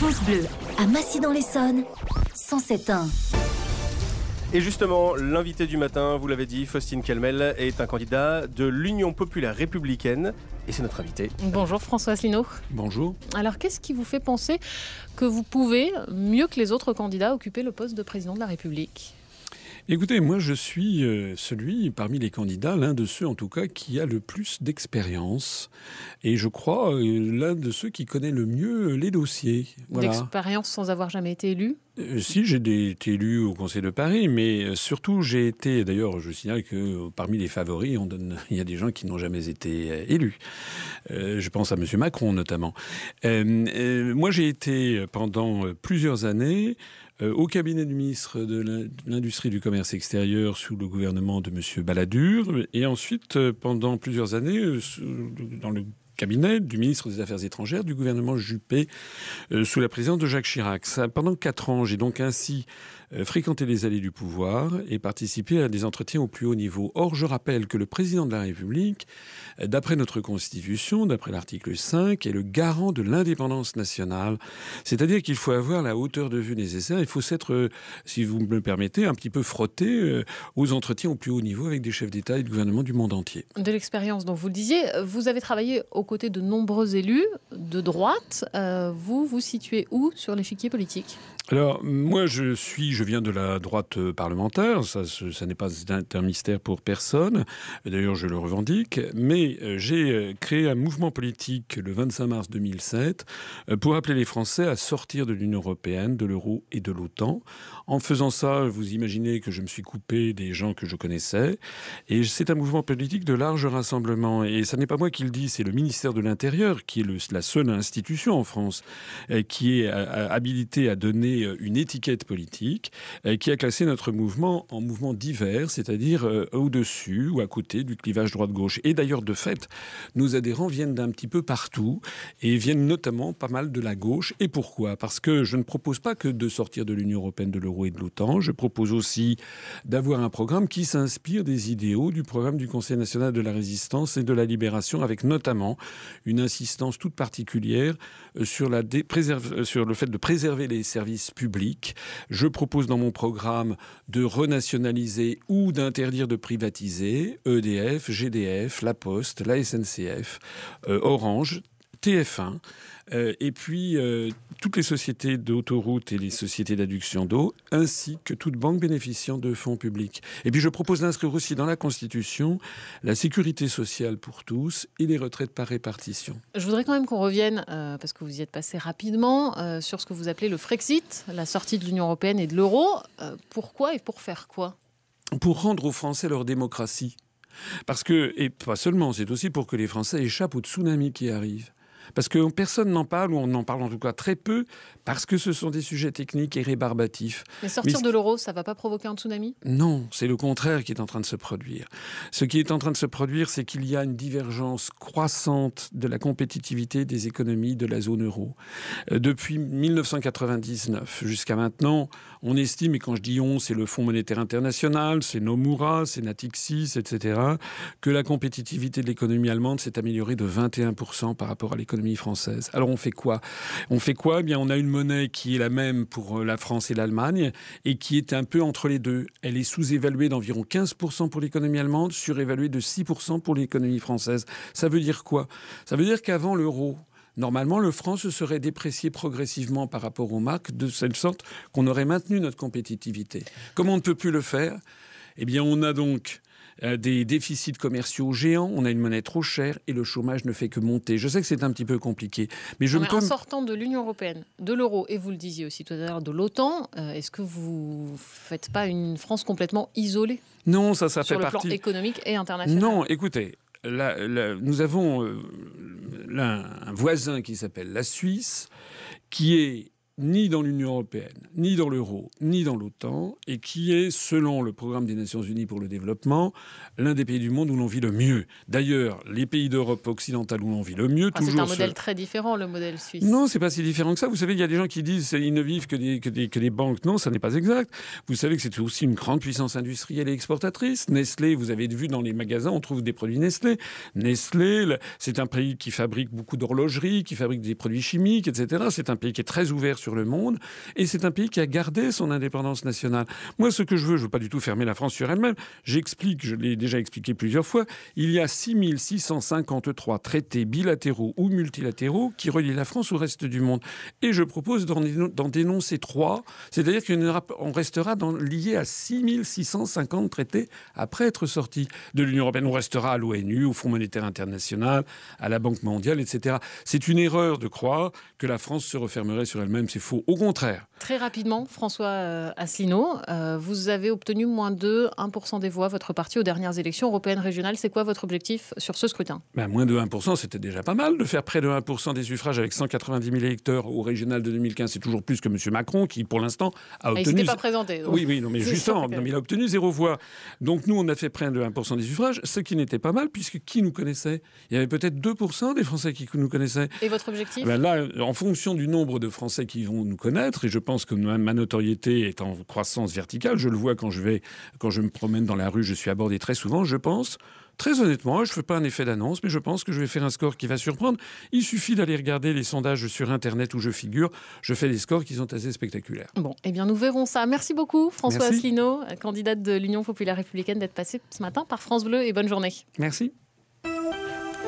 France Bleu, à Massy-dans-l'Essonne, 107.1. Et justement, l'invité du matin, vous l'avez dit, Faustine Kelmel, est un candidat de l'Union populaire républicaine. Et c'est notre invité. Bonjour François Asselineau. Bonjour. Alors qu'est-ce qui vous fait penser que vous pouvez, mieux que les autres candidats, occuper le poste de président de la République ? Écoutez, moi je suis celui, parmi les candidats, l'un de ceux en tout cas qui a le plus d'expérience. Et je crois l'un de ceux qui connaît le mieux les dossiers. Voilà. D'expérience sans avoir jamais été élu ? Si, j'ai été élu au Conseil de Paris, mais surtout j'ai été, d'ailleurs je signale que parmi les favoris, il y a des gens qui n'ont jamais été élus. Je pense à M. Macron notamment. Moi j'ai été pendant plusieurs années au cabinet du ministre de l'Industrie et du Commerce extérieur sous le gouvernement de M. Balladur, et ensuite pendant plusieurs années dans le cabinet du ministre des Affaires étrangères du gouvernement Juppé sous la présidence de Jacques Chirac. Pendant 4 ans, j'ai donc ainsi fréquenté les allées du pouvoir et participé à des entretiens au plus haut niveau. Or, je rappelle que le président de la République, d'après notre Constitution, d'après l'article 5, est le garant de l'indépendance nationale. C'est-à-dire qu'il faut avoir la hauteur de vue nécessaire. Il faut s'être, si vous me le permettez, un petit peu frotté aux entretiens au plus haut niveau avec des chefs d'État et de gouvernement du monde entier. De l'expérience, donc vous le disiez, vous avez travaillé aux côtés de nombreux élus de droite. Vous vous situez où sur l'échiquier politique ? Alors, moi, je viens de la droite parlementaire. Ça n'est pas un mystère pour personne. D'ailleurs, je le revendique. Mais j'ai créé un mouvement politique le 25 mars 2007 pour appeler les Français à sortir de l'Union européenne, de l'euro et de l'OTAN. En faisant ça, vous imaginez que je me suis coupé des gens que je connaissais. Et c'est un mouvement politique de large rassemblement. Et ça n'est pas moi qui le dis, c'est le ministère de l'Intérieur, qui est la seule institution en France qui est habilitée à donner une étiquette politique, qui a classé notre mouvement en mouvement divers, c'est-à-dire au-dessus ou à côté du clivage droite-gauche. Et d'ailleurs, de fait, nos adhérents viennent d'un petit peu partout et viennent notamment pas mal de la gauche. Et pourquoi ? Parce que je ne propose pas que de sortir de l'Union européenne, de l'euro et de l'OTAN. Je propose aussi d'avoir un programme qui s'inspire des idéaux du programme du Conseil national de la résistance et de la libération, avec notamment une insistance toute particulière sur le fait de préserver les services publics. Je propose dans mon programme de renationaliser ou d'interdire de privatiser EDF, GDF, La Poste, la SNCF, Orange, TF1, et puis toutes les sociétés d'autoroutes et les sociétés d'adduction d'eau, ainsi que toute banque bénéficiant de fonds publics. Et puis je propose d'inscrire aussi dans la Constitution la sécurité sociale pour tous et les retraites par répartition. Je voudrais quand même qu'on revienne, parce que vous y êtes passé rapidement, sur ce que vous appelez le Frexit, la sortie de l'Union européenne et de l'euro. Pourquoi et pour faire quoi ? Pour rendre aux Français leur démocratie. Parce que, et pas seulement, c'est aussi pour que les Français échappent au tsunami qui arrive. Parce que personne n'en parle, ou on en parle en tout cas très peu, parce que ce sont des sujets techniques et rébarbatifs. Mais sortir de l'euro, ça ne va pas provoquer un tsunami ? Non, c'est le contraire qui est en train de se produire. Ce qui est en train de se produire, c'est qu'il y a une divergence croissante de la compétitivité des économies de la zone euro. Depuis 1999 jusqu'à maintenant, on estime, et quand je dis on, c'est le Fonds monétaire international, c'est Nomura, c'est Natixis, etc., que la compétitivité de l'économie allemande s'est améliorée de 21% par rapport à l'économie française. Alors on fait quoi ? Eh bien, on a une monnaie qui est la même pour la France et l'Allemagne et qui est un peu entre les deux. Elle est sous-évaluée d'environ 15% pour l'économie allemande, surévaluée de 6% pour l'économie française. Ça veut dire quoi ? Ça veut dire qu'avant l'euro, normalement, le franc se serait déprécié progressivement par rapport aux marques, de telle sorte qu'on aurait maintenu notre compétitivité. Comme on ne peut plus le faire, eh bien, on a donc des déficits commerciaux géants, on a une monnaie trop chère et le chômage ne fait que monter. Je sais que c'est un petit peu compliqué. Mais en sortant de l'Union européenne, de l'euro, et vous le disiez aussi tout à l'heure, de l'OTAN, est-ce que vous ne faites pas une France complètement isolée ? Non, ça fait partie. Sur le plan économique et international. Non, écoutez, nous avons un voisin qui s'appelle la Suisse, qui est ni dans l'Union européenne, ni dans l'euro, ni dans l'OTAN, et qui est, selon le programme des Nations Unies pour le développement, l'un des pays du monde où l'on vit le mieux. D'ailleurs, les pays d'Europe occidentale où l'on vit le mieux, c'est un modèle très différent, le modèle suisse. Non, c'est pas si différent que ça. Vous savez, il y a des gens qui disent qu'ils ne vivent que des banques. Non, ça n'est pas exact. Vous savez que c'est aussi une grande puissance industrielle et exportatrice. Nestlé, vous avez vu dans les magasins, on trouve des produits Nestlé. Nestlé, c'est un pays qui fabrique beaucoup d'horlogeries, qui fabrique des produits chimiques, etc. C'est un pays qui est très ouvert sur le monde et c'est un pays qui a gardé son indépendance nationale. Moi, ce que je veux pas du tout fermer la France sur elle-même. J'explique, je l'ai déjà expliqué plusieurs fois, il y a 6653 traités bilatéraux ou multilatéraux qui relient la France au reste du monde. Et je propose d'en dénoncer 3, c'est-à-dire qu'on restera lié à 6650 traités après être sorti de l'Union européenne. On restera à l'ONU, au Fonds monétaire international, à la Banque mondiale, etc. C'est une erreur de croire que la France se refermerait sur elle-même. C'est faux. Au contraire. Très rapidement, François Asselineau, vous avez obtenu moins de 1% des voix, votre parti, aux dernières élections européennes régionales. C'est quoi votre objectif sur ce scrutin ? Moins de 1%, c'était déjà pas mal de faire près de 1% des suffrages avec 190 000 électeurs au régional de 2015. C'est toujours plus que M. Macron qui, pour l'instant, a obtenu... Il ne s'était pas présenté. Donc. Oui, non, mais justement, il a obtenu 0 voix. Donc nous, on a fait près de 1% des suffrages, ce qui n'était pas mal, puisque qui nous connaissait ? Il y avait peut-être 2% des Français qui nous connaissaient. Et votre objectif ? Là, en fonction du nombre de Français qui vont nous connaître, et je pense que ma notoriété est en croissance verticale, je le vois quand je me promène dans la rue, je suis abordé très souvent, je pense... Très honnêtement, je ne fais pas un effet d'annonce, mais je pense que je vais faire un score qui va surprendre. Il suffit d'aller regarder les sondages sur Internet où je figure. Je fais des scores qui sont assez spectaculaires. Bon, eh bien, nous verrons ça. Merci beaucoup, François Asselineau, candidate de l'Union populaire républicaine, d'être passé ce matin par France Bleu, et bonne journée. Merci.